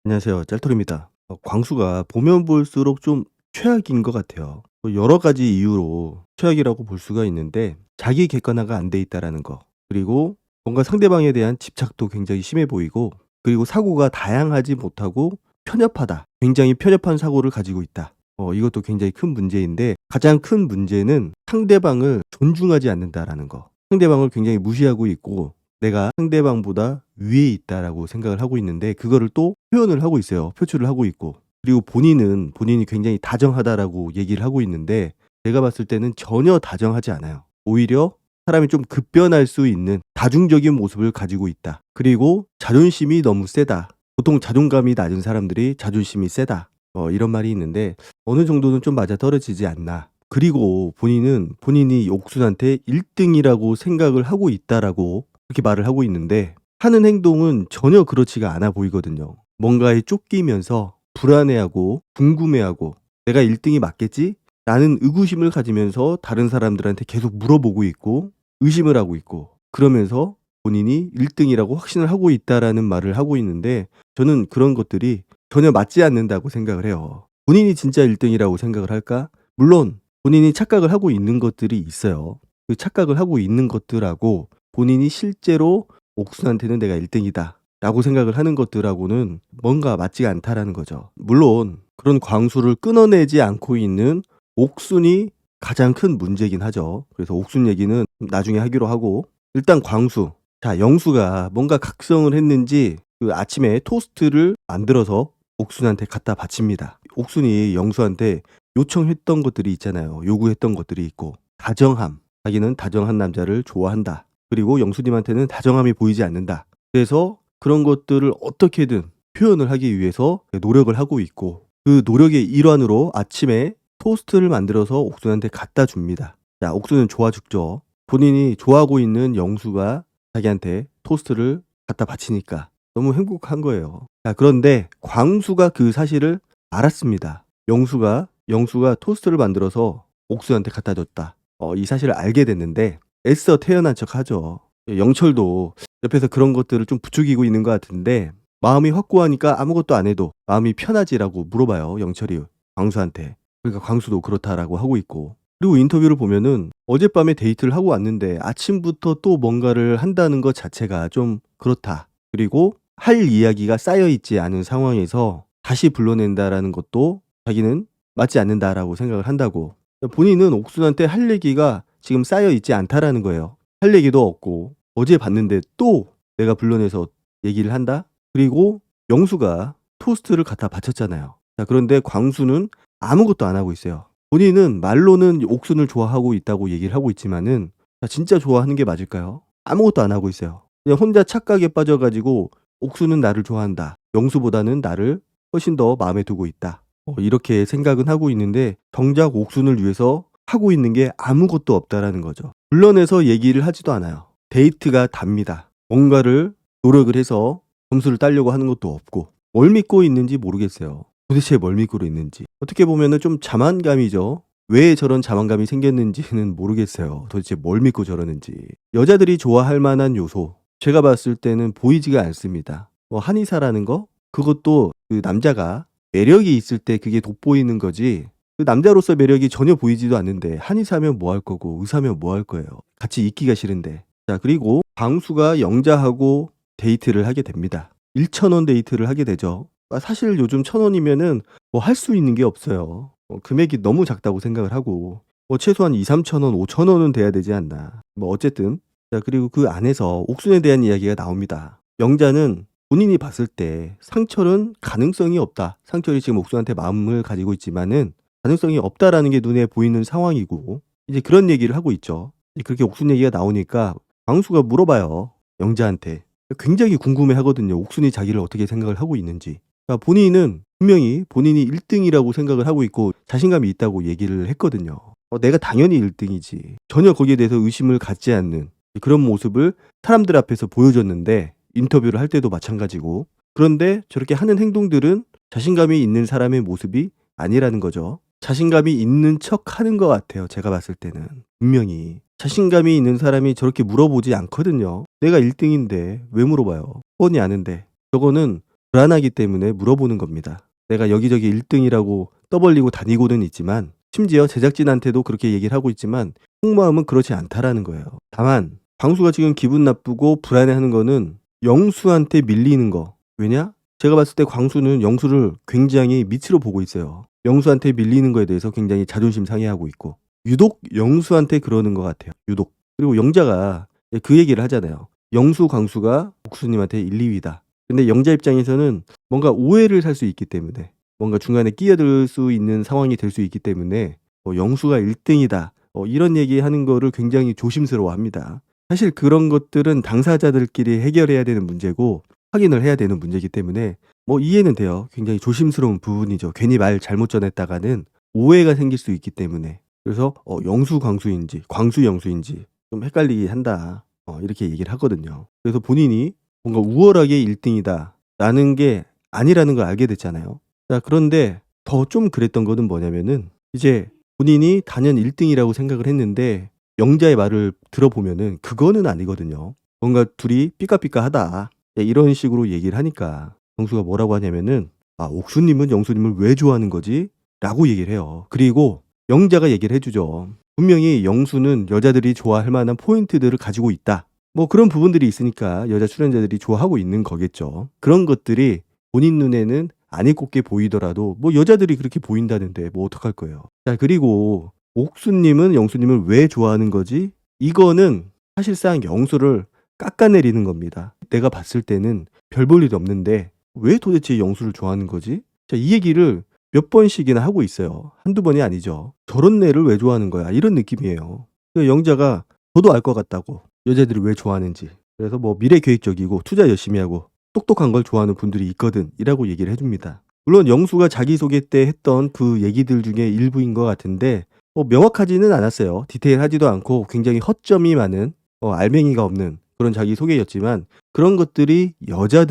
안녕하세요. 짤토리입니다. 광수가 보면 볼수록 좀 최악인 것 같아요. 여러 가지 이유로 최악이라고 볼 수가 있는데 자기 객관화가 안 돼 있다라는 거. 그리고 뭔가 상대방에 대한 집착도 굉장히 심해 보이고 그리고 사고가 다양하지 못하고 편협하다. 굉장히 편협한 사고를 가지고 있다. 이것도 굉장히 큰 문제인데 가장 큰 문제는 상대방을 존중하지 않는다라는 거. 상대방을 굉장히 무시하고 있고 내가 상대방보다 위에 있다라고 생각을 하고 있는데 그거를 또 표현을 하고 있어요. 표출을 하고 있고. 그리고 본인이 굉장히 다정하다라고 얘기를 하고 있는데 제가 봤을 때는 전혀 다정하지 않아요. 오히려 사람이 좀 급변할 수 있는 다중적인 모습을 가지고 있다. 그리고 자존심이 너무 세다. 보통 자존감이 낮은 사람들이 자존심이 세다. 이런 말이 있는데 어느 정도는 좀 맞아떨어지지 않나. 그리고 본인이 옥순한테 1등이라고 생각을 하고 있다라고 그렇게 말을 하고 있는데 하는 행동은 전혀 그렇지가 않아 보이거든요. 뭔가에 쫓기면서 불안해하고 궁금해하고 '내가 1등이 맞겠지?' 라는 의구심을 가지면서 다른 사람들한테 계속 물어보고 있고 의심을 하고 있고 그러면서 본인이 1등이라고 확신을 하고 있다라는 말을 하고 있는데 저는 그런 것들이 전혀 맞지 않는다고 생각을 해요. 본인이 진짜 1등이라고 생각을 할까? 물론 본인이 착각을 하고 있는 것들이 있어요. 그 착각을 하고 있는 것들하고 본인이 실제로 '옥순한테는 내가 1등이다.' 라고 생각을 하는 것들하고는 뭔가 맞지가 않다라는 거죠. 물론 그런 광수를 끊어내지 않고 있는 옥순이 가장 큰 문제긴 하죠. 그래서 옥순 얘기는 나중에 하기로 하고 일단 광수. 자, 영수가 뭔가 각성을 했는지 그 아침에 토스트를 만들어서 옥순한테 갖다 바칩니다. 옥순이 영수한테 요청했던 것들이 있잖아요. 요구했던 것들이 있고 다정함. 자기는 다정한 남자를 좋아한다. 그리고 영수님한테는 다정함이 보이지 않는다. 그래서 그런 것들을 어떻게든 표현을 하기 위해서 노력을 하고 있고 그 노력의 일환으로 아침에 토스트를 만들어서 옥순한테 갖다 줍니다. 자, 옥순은 좋아 죽죠. 본인이 좋아하고 있는 영수가 자기한테 토스트를 갖다 바치니까 너무 행복한 거예요. 자, 그런데 광수가 그 사실을 알았습니다. 영수가 토스트를 만들어서 옥순한테 갖다 줬다. 이 사실을 알게 됐는데 애써 태연한 척 하죠. 영철도 옆에서 그런 것들을 좀 부추기고 있는 것 같은데 마음이 확고하니까 아무것도 안 해도 마음이 편하지라고 물어봐요. 영철이 광수한테. 그러니까 광수도 그렇다라고 하고 있고 그리고 인터뷰를 보면은 어젯밤에 데이트를 하고 왔는데 아침부터 또 뭔가를 한다는 것 자체가 좀 그렇다. 그리고 할 이야기가 쌓여 있지 않은 상황에서 다시 불러낸다라는 것도 자기는 맞지 않는다라고 생각을 한다고. 본인은 옥순한테 할 얘기가 지금 쌓여 있지 않다라는 거예요. 할 얘기도 없고 어제 봤는데 또 내가 불러내서 얘기를 한다? 그리고 영수가 토스트를 갖다 바쳤잖아요. 자, 그런데 광수는 아무것도 안 하고 있어요. 본인은 말로는 옥순을 좋아하고 있다고 얘기를 하고 있지만은 자, 진짜 좋아하는 게 맞을까요? 아무것도 안 하고 있어요. 그냥 혼자 착각에 빠져가지고 옥수는 나를 좋아한다. 영수보다는 나를 훨씬 더 마음에 두고 있다. 이렇게 생각은 하고 있는데 정작 옥순을 위해서 하고 있는 게 아무것도 없다라는 거죠. 불러내서 얘기를 하지도 않아요. 데이트가 답니다. 뭔가를 노력을 해서 점수를 따려고 하는 것도 없고 뭘 믿고 있는지 모르겠어요. 도대체 뭘 믿고 있는지. 어떻게 보면은 좀 자만감이죠. 왜 저런 자만감이 생겼는지는 모르겠어요. 도대체 뭘 믿고 저러는지. 여자들이 좋아할 만한 요소. 제가 봤을 때는 보이지가 않습니다. 한의사라는 거? 그것도 그 남자가 매력이 있을 때 그게 돋보이는 거지. 그 남자로서 매력이 전혀 보이지도 않는데 한의사면 뭐 할 거고 의사면 뭐 할 거예요. 같이 있기가 싫은데. 자, 그리고 광수가 영자하고 데이트를 하게 됩니다. 1,000원 데이트를 하게 되죠. 사실 요즘 1,000원이면은 뭐 할 수 있는 게 없어요. 금액이 너무 작다고 생각을 하고 최소한 2-3,000원, 5,000원은 돼야 되지 않나. 어쨌든 자, 그리고 그 안에서 옥순에 대한 이야기가 나옵니다. 영자는 본인이 봤을 때 상철은 가능성이 없다. 상철이 지금 옥순한테 마음을 가지고 있지만은 가능성이 없다라는 게 눈에 보이는 상황이고 이제 그런 얘기를 하고 있죠. 그렇게 옥순 얘기가 나오니까 광수가 물어봐요. 영자한테. 굉장히 궁금해하거든요. 옥순이 자기를 어떻게 생각을 하고 있는지. 그러니까 본인은 분명히 본인이 1 등이라고 생각을 하고 있고 자신감이 있다고 얘기를 했거든요. 내가 당연히 1 등이지. 전혀 거기에 대해서 의심을 갖지 않는 그런 모습을 사람들 앞에서 보여줬는데 인터뷰를 할 때도 마찬가지고 그런데 저렇게 하는 행동들은 자신감이 있는 사람의 모습이 아니라는 거죠. 자신감이 있는 척하는 것 같아요. 제가 봤을 때는. 분명히. 자신감이 있는 사람이 저렇게 물어보지 않거든요. 내가 1 등인데 왜 물어봐요. 뻔히 아는데. 저거는 불안하기 때문에 물어보는 겁니다. 내가 여기저기 1 등이라고 떠벌리고 다니고는 있지만 심지어 제작진한테도 그렇게 얘기를 하고 있지만 속마음은 그렇지 않다라는 거예요. 다만 광수가 지금 기분 나쁘고 불안해하는 거는 영수한테 밀리는 거. 왜냐? 제가 봤을 때 광수는 영수를 굉장히 밑으로 보고 있어요. 영수한테 밀리는 거에 대해서 굉장히 자존심 상해하고 있고 유독 영수한테 그러는 것 같아요. 유독. 그리고 영자가 그 얘기를 하잖아요. 영수, 광수가 옥수님한테 1, 2위다. 근데 영자 입장에서는 뭔가 오해를 살 수 있기 때문에 뭔가 중간에 끼어들 수 있는 상황이 될 수 있기 때문에 영수가 1등이다. 이런 얘기하는 거를 굉장히 조심스러워합니다. 사실 그런 것들은 당사자들끼리 해결해야 되는 문제고 확인을 해야 되는 문제이기 때문에 이해는 돼요. 굉장히 조심스러운 부분이죠. 괜히 말 잘못 전했다가는 오해가 생길 수 있기 때문에. 그래서 영수 광수인지 광수 영수인지 좀 헷갈리게 한다. 이렇게 얘기를 하거든요. 그래서 본인이 뭔가 우월하게 1등이다 라는 게 아니라는 걸 알게 됐잖아요. 자, 그런데 더 좀 그랬던 거는 뭐냐면은 이제 본인이 단연 1등이라고 생각을 했는데 영자의 말을 들어보면은 그거는 아니거든요. 뭔가 둘이 삐까삐까하다. 이런 식으로 얘기를 하니까 영수가 뭐라고 하냐면은 옥수님은 영수님을 왜 좋아하는 거지? 라고 얘기를 해요. 그리고 영자가 얘기를 해주죠. 분명히 영수는 여자들이 좋아할 만한 포인트들을 가지고 있다. 그런 부분들이 있으니까 여자 출연자들이 좋아하고 있는 거겠죠. 그런 것들이 본인 눈에는 안 이꼽게 보이더라도 여자들이 그렇게 보인다는데 어떡할 거예요. 자, 그리고 옥수님은 영수님을 왜 좋아하는 거지? 이거는 사실상 영수를 깎아내리는 겁니다. 내가 봤을 때는 별 볼 일 없는데 왜 도대체 영수를 좋아하는 거지? 자, 이 얘기를 몇 번씩이나 하고 있어요. 한두 번이 아니죠. 저런 애를 왜 좋아하는 거야? 이런 느낌이에요. 영자가 저도 알 것 같다고. 여자들이 왜 좋아하는지. 그래서 미래 계획적이고 투자 열심히 하고 똑똑한 걸 좋아하는 분들이 있거든. 이라고 얘기를 해줍니다. 물론 영수가 자기소개 때 했던 그 얘기들 중에 일부인 것 같은데 명확하지는 않았어요. 디테일하지도 않고 굉장히 허점이 많은 알맹이가 없는 그런 자기소개였지만 그런 것들이 여자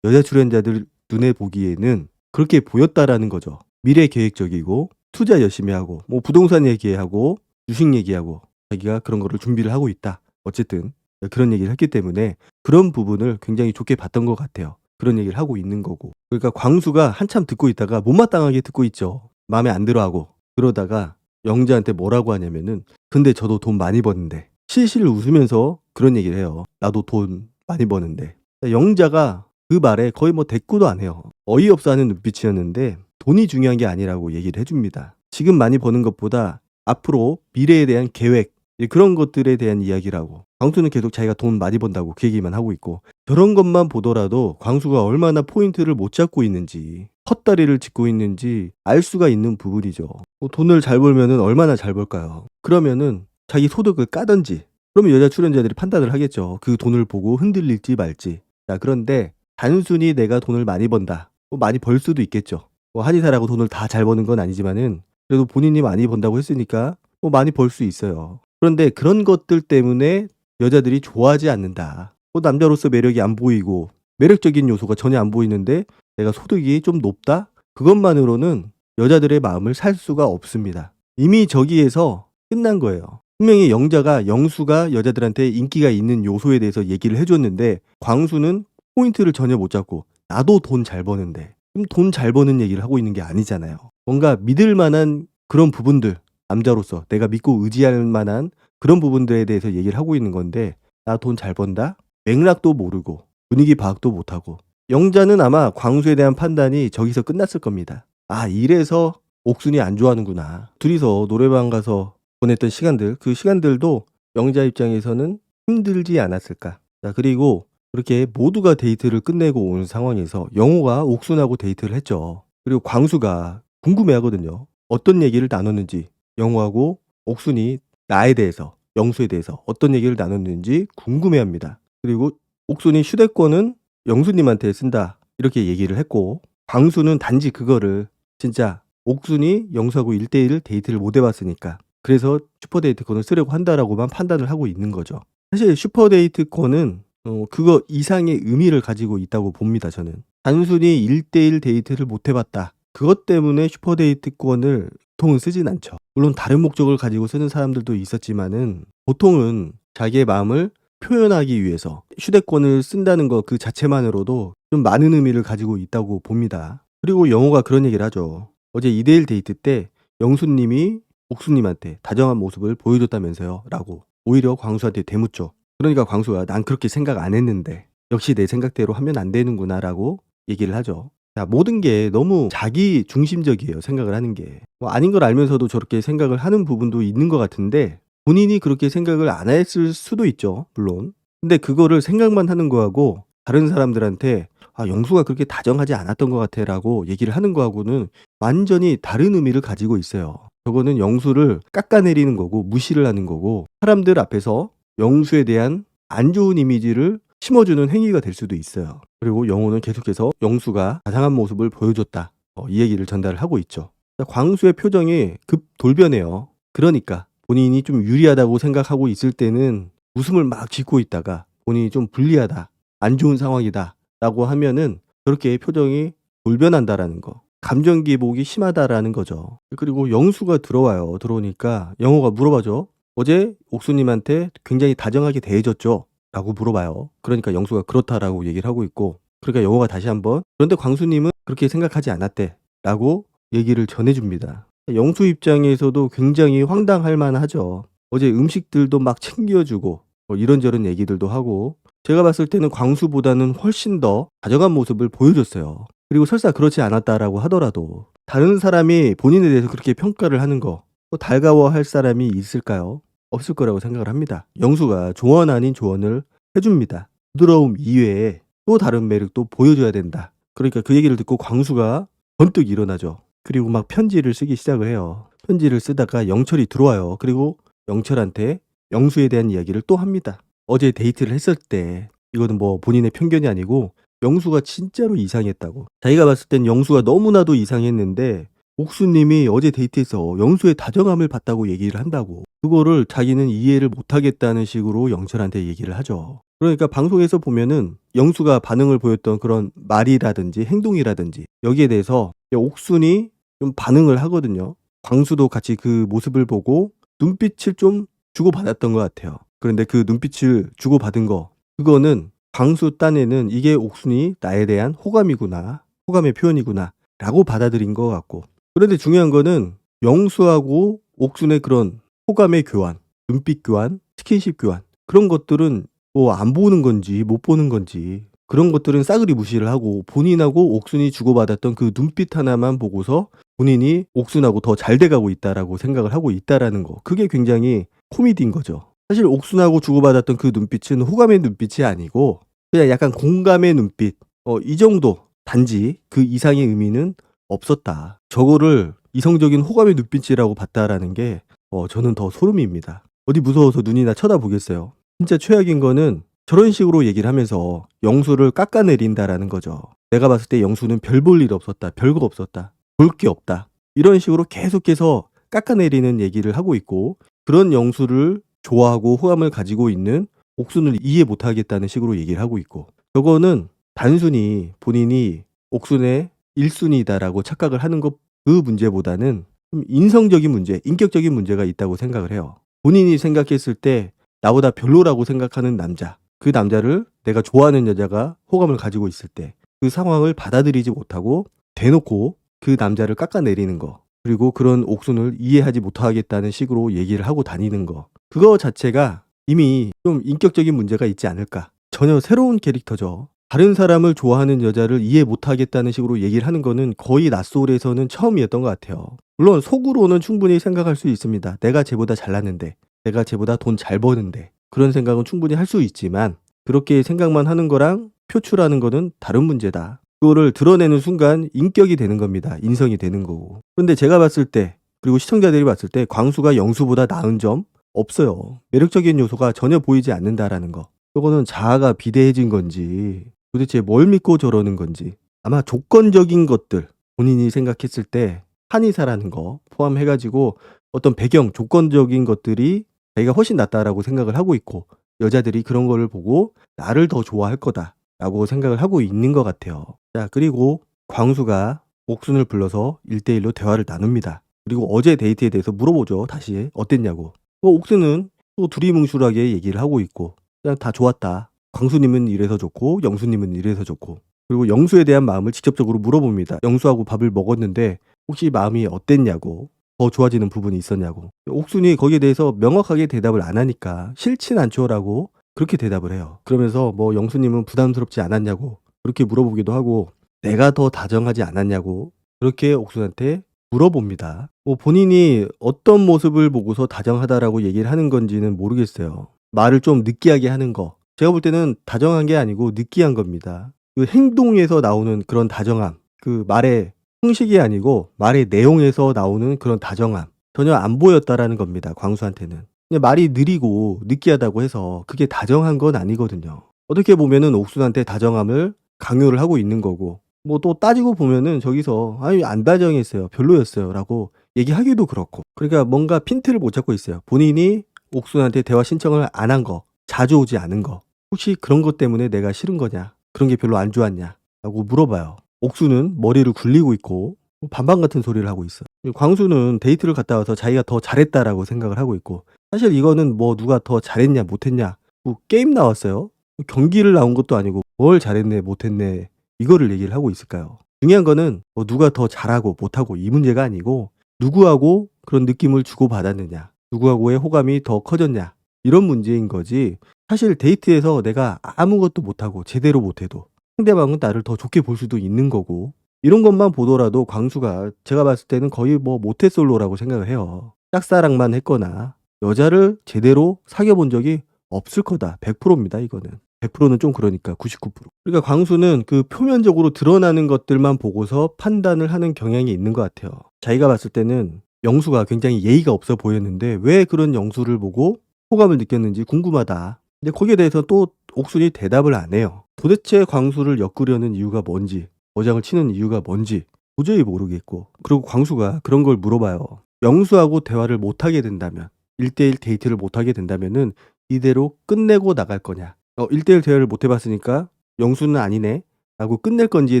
출연자들 눈에 보기에는 그렇게 보였다라는 거죠. 미래 계획적이고 투자 열심히 하고 부동산 얘기하고 주식 얘기하고 자기가 그런 거를 준비를 하고 있다. 어쨌든 그런 얘기를 했기 때문에 그런 부분을 굉장히 좋게 봤던 것 같아요. 그런 얘기를 하고 있는 거고. 그러니까 광수가 한참 듣고 있다가 못마땅하게 듣고 있죠. 마음에 안 들어하고. 그러다가 영자한테 뭐라고 하냐면은 근데 저도 돈 많이 버는데 실실 웃으면서 그런 얘기를 해요. 나도 돈 많이 버는데. 영자가 그 말에 거의 대꾸도 안 해요. 어이없어 하는 눈빛이었는데 돈이 중요한 게 아니라고 얘기를 해줍니다. 지금 많이 버는 것보다 앞으로 미래에 대한 계획 그런 것들에 대한 이야기라고. 광수는 계속 자기가 돈 많이 번다고 그 얘기만 하고 있고 저런 것만 보더라도 광수가 얼마나 포인트를 못 잡고 있는지 헛다리를 짚고 있는지 알 수가 있는 부분이죠. 돈을 잘 벌면은 얼마나 잘 벌까요? 그러면은 자기 소득을 까든지 그러면 여자 출연자들이 판단을 하겠죠. 그 돈을 보고 흔들릴지 말지. 자, 그런데 단순히 내가 돈을 많이 번다. 많이 벌 수도 있겠죠. 한의사라고 돈을 다 잘 버는 건 아니지만은 그래도 본인이 많이 번다고 했으니까 많이 벌 수 있어요. 그런데 그런 것들 때문에 여자들이 좋아하지 않는다. 남자로서 매력이 안 보이고 매력적인 요소가 전혀 안 보이는데 내가 소득이 좀 높다? 그것만으로는 여자들의 마음을 살 수가 없습니다. 이미 저기에서 끝난 거예요. 분명히 영수가 여자들한테 인기가 있는 요소에 대해서 얘기를 해줬는데 광수는 포인트를 전혀 못 잡고 나도 돈 잘 버는데 돈 잘 버는 얘기를 하고 있는 게 아니잖아요. 뭔가 믿을 만한 그런 부분들 남자로서 내가 믿고 의지할 만한 그런 부분들에 대해서 얘기를 하고 있는 건데 나 돈 잘 번다? 맥락도 모르고 분위기 파악도 못하고 영자는 아마 광수에 대한 판단이 저기서 끝났을 겁니다. 이래서 옥순이 안 좋아하는구나. 둘이서 노래방 가서 보냈던 시간들 그 시간들도 영자 입장에서는 힘들지 않았을까. 자, 그리고 그렇게 모두가 데이트를 끝내고 온 상황에서 영호가 옥순하고 데이트를 했죠. 그리고 광수가 궁금해하거든요. 어떤 얘기를 나눴는지 영호하고 옥순이 나에 대해서 영수에 대해서 어떤 얘기를 나눴는지 궁금해합니다. 그리고 옥순이 휴대권은 영수님한테 쓴다 이렇게 얘기를 했고 광수는 단지 그거를 진짜 옥순이 영수하고 1대1 데이트를 못 해봤으니까 그래서 슈퍼데이트권을 쓰려고 한다라고만 판단을 하고 있는 거죠. 사실 슈퍼데이트권은 그거 이상의 의미를 가지고 있다고 봅니다. 저는 단순히 1대1 데이트를 못 해봤다 그것 때문에 슈퍼데이트권을 보통은 쓰진 않죠. 물론 다른 목적을 가지고 쓰는 사람들도 있었지만은 보통은 자기의 마음을 표현하기 위해서 휴대권을 쓴다는 거 그 자체만으로도 좀 많은 의미를 가지고 있다고 봅니다. 그리고 영호가 그런 얘기를 하죠. 어제 2대1 데이트 때 영수님이 옥수님한테 다정한 모습을 보여줬다면서요 라고 오히려 광수한테 대묻죠. 그러니까 광수가 난 그렇게 생각 안 했는데 역시 내 생각대로 하면 안 되는구나 라고 얘기를 하죠. 자, 모든 게 너무 자기 중심적이에요. 생각을 하는 게. 뭐 아닌 걸 알면서도 저렇게 생각을 하는 부분도 있는 것 같은데 본인이 그렇게 생각을 안 했을 수도 있죠. 물론. 근데 그거를 생각만 하는 거하고 다른 사람들한테 영수가 그렇게 다정하지 않았던 것 같아 라고 얘기를 하는 거하고는 완전히 다른 의미를 가지고 있어요. 저거는 영수를 깎아내리는 거고 무시를 하는 거고 사람들 앞에서 영수에 대한 안 좋은 이미지를 심어주는 행위가 될 수도 있어요. 그리고 영호는 계속해서 영수가 자상한 모습을 보여줬다. 이 얘기를 전달을 하고 있죠. 광수의 표정이 급 돌변해요. 그러니까 본인이 좀 유리하다고 생각하고 있을 때는 웃음을 막 짓고 있다가 본인이 좀 불리하다, 안 좋은 상황이다 라고 하면은 저렇게 표정이 돌변한다라는 거. 감정 기복이 심하다라는 거죠. 그리고 영수가 들어와요. 들어오니까 영호가 물어봐죠. 어제 옥수님한테 굉장히 다정하게 대해줬죠? 라고 물어봐요. 그러니까 영수가 그렇다라고 얘기를 하고 있고 그러니까 영호가 다시 한번 그런데 광수님은 그렇게 생각하지 않았대 라고 얘기를 전해줍니다. 영수 입장에서도 굉장히 황당할 만하죠. 어제 음식들도 막 챙겨주고 이런저런 얘기들도 하고 제가 봤을 때는 광수보다는 훨씬 더 다정한 모습을 보여줬어요. 그리고 설사 그렇지 않았다라고 하더라도 다른 사람이 본인에 대해서 그렇게 평가를 하는 거 달가워할 사람이 있을까요? 없을 거라고 생각을 합니다. 영수가 조언 아닌 조언을 해줍니다. 부드러움 이외에 또 다른 매력도 보여줘야 된다. 그러니까 그 얘기를 듣고 광수가 번뜩 일어나죠. 그리고 막 편지를 쓰기 시작을 해요. 편지를 쓰다가 영철이 들어와요. 그리고 영철한테 영수에 대한 이야기를 또 합니다. 어제 데이트를 했을 때 이거는 뭐 본인의 편견이 아니고 영수가 진짜로 이상했다고. 자기가 봤을 땐 영수가 너무나도 이상했는데 옥수님이 어제 데이트에서 영수의 다정함을 봤다고 얘기를 한다고. 그거를 자기는 이해를 못하겠다는 식으로 영철한테 얘기를 하죠. 그러니까 방송에서 보면은 영수가 반응을 보였던 그런 말이라든지 행동이라든지 여기에 대해서 옥순이 좀 반응을 하거든요. 광수도 같이 그 모습을 보고 눈빛을 좀 주고받았던 것 같아요. 그런데 그 눈빛을 주고받은 거 그거는 광수 딴에는 이게 옥순이 나에 대한 호감이구나, 호감의 표현이구나 라고 받아들인 것 같고 그런데 중요한 거는 영수하고 옥순의 그런 호감의 교환, 눈빛 교환, 스킨십 교환 그런 것들은 뭐 안 보는 건지 못 보는 건지 그런 것들은 싸그리 무시를 하고 본인하고 옥순이 주고받았던 그 눈빛 하나만 보고서 본인이 옥순하고 더 잘 돼가고 있다라고 생각을 하고 있다라는 거 그게 굉장히 코미디인 거죠. 사실 옥순하고 주고받았던 그 눈빛은 호감의 눈빛이 아니고 그냥 약간 공감의 눈빛 이 정도 단지 그 이상의 의미는 없었다. 저거를 이성적인 호감의 눈빛이라고 봤다라는 게 저는 더 소름입니다. 어디 무서워서 눈이나 쳐다보겠어요. 진짜 최악인 거는 저런 식으로 얘기를 하면서 영수를 깎아내린다라는 거죠. 내가 봤을 때 영수는 별 볼 일 없었다. 별거 없었다. 볼 게 없다. 이런 식으로 계속해서 깎아내리는 얘기를 하고 있고 그런 영수를 좋아하고 호감을 가지고 있는 옥순을 이해 못하겠다는 식으로 얘기를 하고 있고 저거는 단순히 본인이 옥순의 1순위다라고 착각을 하는 것 그 문제보다는 좀 인성적인 문제, 인격적인 문제가 있다고 생각을 해요. 본인이 생각했을 때 나보다 별로라고 생각하는 남자, 그 남자를 내가 좋아하는 여자가 호감을 가지고 있을 때 그 상황을 받아들이지 못하고 대놓고 그 남자를 깎아내리는 거 그리고 그런 옥순을 이해하지 못하겠다는 식으로 얘기를 하고 다니는 거 그거 자체가 이미 좀 인격적인 문제가 있지 않을까. 전혀 새로운 캐릭터죠. 다른 사람을 좋아하는 여자를 이해 못하겠다는 식으로 얘기를 하는 거는 거의 낯솔에서는 처음이었던 것 같아요. 물론 속으로는 충분히 생각할 수 있습니다. 내가 쟤보다 잘났는데 내가 쟤보다 돈 잘 버는데 그런 생각은 충분히 할 수 있지만 그렇게 생각만 하는 거랑 표출하는 거는 다른 문제다. 그거를 드러내는 순간 인격이 되는 겁니다. 인성이 되는 거고. 그런데 제가 봤을 때 그리고 시청자들이 봤을 때 광수가 영수보다 나은 점 없어요. 매력적인 요소가 전혀 보이지 않는다라는 거. 이거는 자아가 비대해진 건지 도대체 뭘 믿고 저러는 건지 아마 조건적인 것들 본인이 생각했을 때 한의사라는 거 포함해가지고 어떤 배경 조건적인 것들이 자기가 훨씬 낫다라고 생각을 하고 있고 여자들이 그런 거를 보고 나를 더 좋아할 거다라고 생각을 하고 있는 것 같아요. 자 그리고 광수가 옥순을 불러서 1대1로 대화를 나눕니다. 그리고 어제 데이트에 대해서 물어보죠. 다시 어땠냐고. 옥순은 또 두리뭉술하게 얘기를 하고 있고 그냥 다 좋았다. 광수님은 이래서 좋고 영수님은 이래서 좋고. 그리고 영수에 대한 마음을 직접적으로 물어봅니다. 영수하고 밥을 먹었는데 혹시 마음이 어땠냐고. 더 좋아지는 부분이 있었냐고. 옥순이 거기에 대해서 명확하게 대답을 안 하니까 싫진 않죠라고 그렇게 대답을 해요. 그러면서 뭐 영수님은 부담스럽지 않았냐고 그렇게 물어보기도 하고 내가 더 다정하지 않았냐고 그렇게 옥순한테 물어봅니다. 뭐 본인이 어떤 모습을 보고서 다정하다라고 얘기를 하는 건지는 모르겠어요. 말을 좀 느끼하게 하는 거. 제가 볼 때는 다정한 게 아니고 느끼한 겁니다. 그 행동에서 나오는 그런 다정함. 그 말의 형식이 아니고 말의 내용에서 나오는 그런 다정함. 전혀 안 보였다라는 겁니다. 광수한테는. 그냥 말이 느리고 느끼하다고 해서 그게 다정한 건 아니거든요. 어떻게 보면은 옥순한테 다정함을 강요를 하고 있는 거고 뭐 또 따지고 보면은 저기서 아니 안 다정했어요. 별로였어요라고 얘기하기도 그렇고. 그러니까 뭔가 핀트를 못 잡고 있어요. 본인이 옥순한테 대화 신청을 안 한 거, 자주 오지 않은 거. 혹시 그런 것 때문에 내가 싫은 거냐? 그런 게 별로 안 좋았냐? 라고 물어봐요. 옥수는 머리를 굴리고 있고 반반 같은 소리를 하고 있어. 광수는 데이트를 갔다 와서 자기가 더 잘했다라고 생각을 하고 있고 사실 이거는 뭐 누가 더 잘했냐 못했냐 뭐 게임 나왔어요. 경기를 나온 것도 아니고 뭘 잘했네 못했네 이거를 얘기를 하고 있을까요? 중요한 거는 뭐 누가 더 잘하고 못하고 이 문제가 아니고 누구하고 그런 느낌을 주고받았느냐 누구하고의 호감이 더 커졌냐 이런 문제인 거지. 사실 데이트에서 내가 아무것도 못하고 제대로 못해도 상대방은 나를 더 좋게 볼 수도 있는 거고 이런 것만 보더라도 광수가 제가 봤을 때는 거의 뭐 모태솔로라고 생각을 해요. 짝사랑만 했거나 여자를 제대로 사귀어 본 적이 없을 거다. 100%입니다 이거는. 100%는 좀 그러니까 99%. 그러니까 광수는 그 표면적으로 드러나는 것들만 보고서 판단을 하는 경향이 있는 것 같아요. 자기가 봤을 때는 영수가 굉장히 예의가 없어 보였는데 왜 그런 영수를 보고 호감을 느꼈는지 궁금하다. 근데 거기에 대해서 또 옥순이 대답을 안 해요. 도대체 광수를 엮으려는 이유가 뭔지 어장을 치는 이유가 뭔지 도저히 모르겠고 그리고 광수가 그런 걸 물어봐요. 영수하고 대화를 못하게 된다면 1대1 데이트를 못하게 된다면은 이대로 끝내고 나갈 거냐 1대1 대화를 못 해봤으니까 영수는 아니네 라고 끝낼 건지에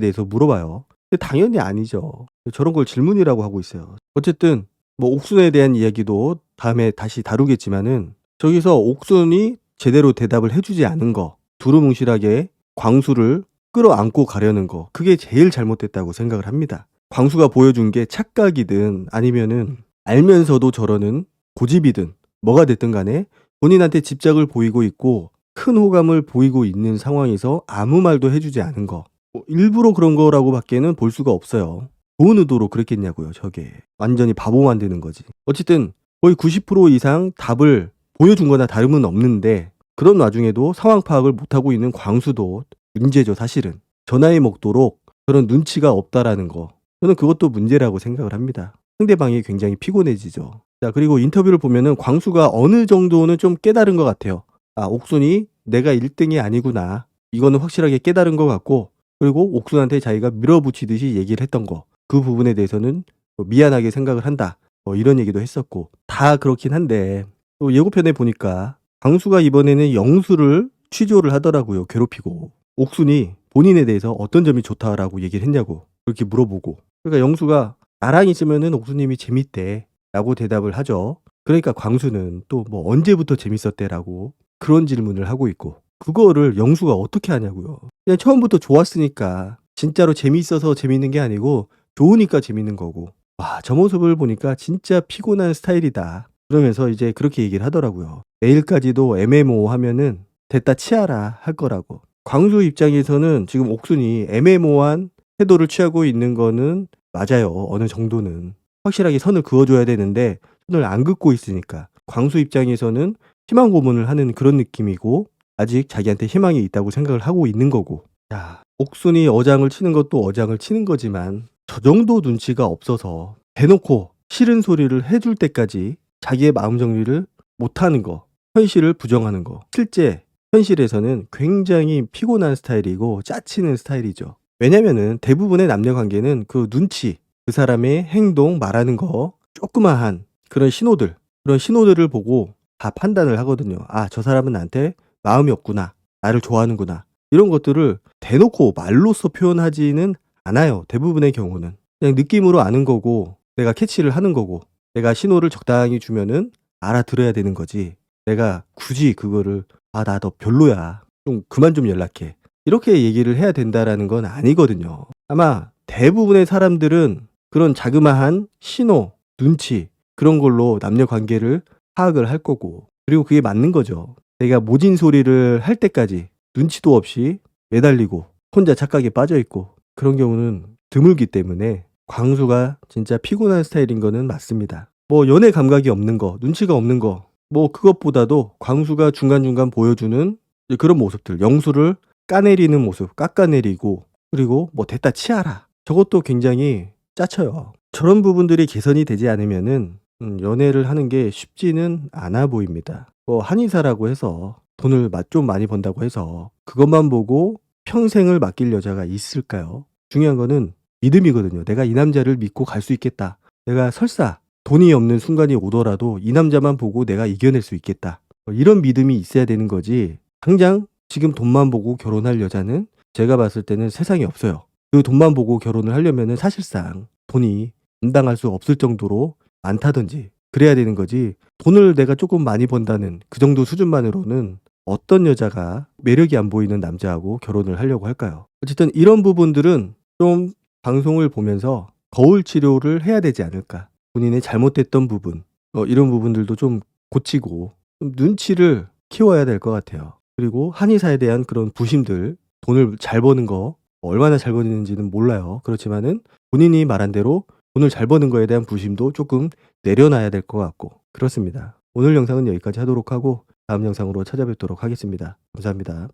대해서 물어봐요. 근데 당연히 아니죠. 저런 걸 질문이라고 하고 있어요. 어쨌든 뭐 옥순에 대한 이야기도 다음에 다시 다루겠지만은 저기서 옥순이 제대로 대답을 해주지 않은 거 두루뭉실하게 광수를 끌어안고 가려는 거 그게 제일 잘못됐다고 생각을 합니다. 광수가 보여준 게 착각이든 아니면은 알면서도 저러는 고집이든 뭐가 됐든 간에 본인한테 집착을 보이고 있고 큰 호감을 보이고 있는 상황에서 아무 말도 해주지 않은 거 뭐 일부러 그런 거라고 밖에는 볼 수가 없어요. 좋은 의도로 그랬겠냐고요. 저게 완전히 바보 만드는 거지. 어쨌든 거의 90% 이상 답을 보여준 거나 다름은 없는데 그런 와중에도 상황 파악을 못하고 있는 광수도 문제죠. 사실은 전화에 먹도록 그런 눈치가 없다라는 거 저는 그것도 문제라고 생각을 합니다. 상대방이 굉장히 피곤해지죠. 자 그리고 인터뷰를 보면은 광수가 어느 정도는 좀 깨달은 것 같아요. 아 옥순이 내가 1등이 아니구나 이거는 확실하게 깨달은 것 같고 그리고 옥순한테 자기가 밀어붙이듯이 얘기를 했던 거 그 부분에 대해서는 미안하게 생각을 한다 이런 얘기도 했었고 다 그렇긴 한데 또 예고편에 보니까 광수가 이번에는 영수를 취조를 하더라고요. 괴롭히고 옥순이 본인에 대해서 어떤 점이 좋다라고 얘기를 했냐고 그렇게 물어보고 그러니까 영수가 나랑 있으면은 옥수님이 재밌대 라고 대답을 하죠. 그러니까 광수는 또 뭐 언제부터 재밌었대라고 그런 질문을 하고 있고 그거를 영수가 어떻게 하냐고요. 그냥 처음부터 좋았으니까 진짜로 재미있어서 재밌는 게 아니고 좋으니까 재밌는 거고 와 저 모습을 보니까 진짜 피곤한 스타일이다. 그러면서 이제 그렇게 얘기를 하더라고요. 내일까지도 MMO 하면은 됐다 치아라 할 거라고. 광수 입장에서는 지금 옥순이 애매모호한 태도를 취하고 있는 거는 맞아요. 어느 정도는. 확실하게 선을 그어줘야 되는데 선을 안 긋고 있으니까 광수 입장에서는 희망 고문을 하는 그런 느낌이고 아직 자기한테 희망이 있다고 생각을 하고 있는 거고 야, 옥순이 어장을 치는 것도 어장을 치는 거지만 저 정도 눈치가 없어서 대놓고 싫은 소리를 해줄 때까지 자기의 마음 정리를 못하는 거 현실을 부정하는 거 실제 현실에서는 굉장히 피곤한 스타일이고 짜치는 스타일이죠. 왜냐면은 대부분의 남녀 관계는 그 눈치, 그 사람의 행동, 말하는 거, 조그마한 그런 신호들을 보고 다 판단을 하거든요. 아, 저 사람은 나한테 마음이 없구나. 나를 좋아하는구나. 이런 것들을 대놓고 말로써 표현하지는 않아요. 대부분의 경우는. 그냥 느낌으로 아는 거고, 내가 캐치를 하는 거고, 내가 신호를 적당히 주면은 알아들어야 되는 거지. 내가 굳이 그거를 "아 나 너 별로야. 좀 그만 좀 연락해." 이렇게 얘기를 해야 된다라는 건 아니거든요. 아마 대부분의 사람들은 그런 자그마한 신호, 눈치 그런 걸로 남녀 관계를 파악을 할 거고, 그리고 그게 맞는 거죠. 내가 모진 소리를 할 때까지 눈치도 없이 매달리고 혼자 착각에 빠져 있고 그런 경우는 드물기 때문에 광수가 진짜 피곤한 스타일인 거는 맞습니다. 뭐 연애 감각이 없는 거, 눈치가 없는 거, 뭐 그것보다도 광수가 중간중간 보여주는 이제 그런 모습들, 영수를 까내리는 모습, 깎아내리고, 그리고 뭐 "됐다 치아라." 저것도 굉장히 짜쳐요. 저런 부분들이 개선이 되지 않으면은 연애를 하는 게 쉽지는 않아 보입니다. 뭐 한의사라고 해서 돈을 좀 많이 번다고 해서 그것만 보고 평생을 맡길 여자가 있을까요? 중요한 거는 믿음이거든요. '내가 이 남자를 믿고 갈 수 있겠다. 내가 설사 돈이 없는 순간이 오더라도 이 남자만 보고 내가 이겨낼 수 있겠다.' 이런 믿음이 있어야 되는 거지, 당장 지금 돈만 보고 결혼할 여자는 제가 봤을 때는 세상에 없어요. 그 돈만 보고 결혼을 하려면은 사실상 돈이 감당할 수 없을 정도로 많다든지 그래야 되는 거지, 돈을 내가 조금 많이 번다는 그 정도 수준만으로는 어떤 여자가 매력이 안 보이는 남자하고 결혼을 하려고 할까요? 어쨌든 이런 부분들은 좀 방송을 보면서 거울 치료를 해야 되지 않을까. 본인의 잘못됐던 부분, 이런 부분들도 좀 고치고 좀 눈치를 키워야 될 것 같아요. 그리고 한의사에 대한 그런 부심들, 돈을 잘 버는 거 얼마나 잘 버는지는 몰라요. 그렇지만은 본인이 말한 대로 돈을 잘 버는 거에 대한 부심도 조금 내려놔야 될 것 같고 그렇습니다. 오늘 영상은 여기까지 하도록 하고 다음 영상으로 찾아뵙도록 하겠습니다. 감사합니다.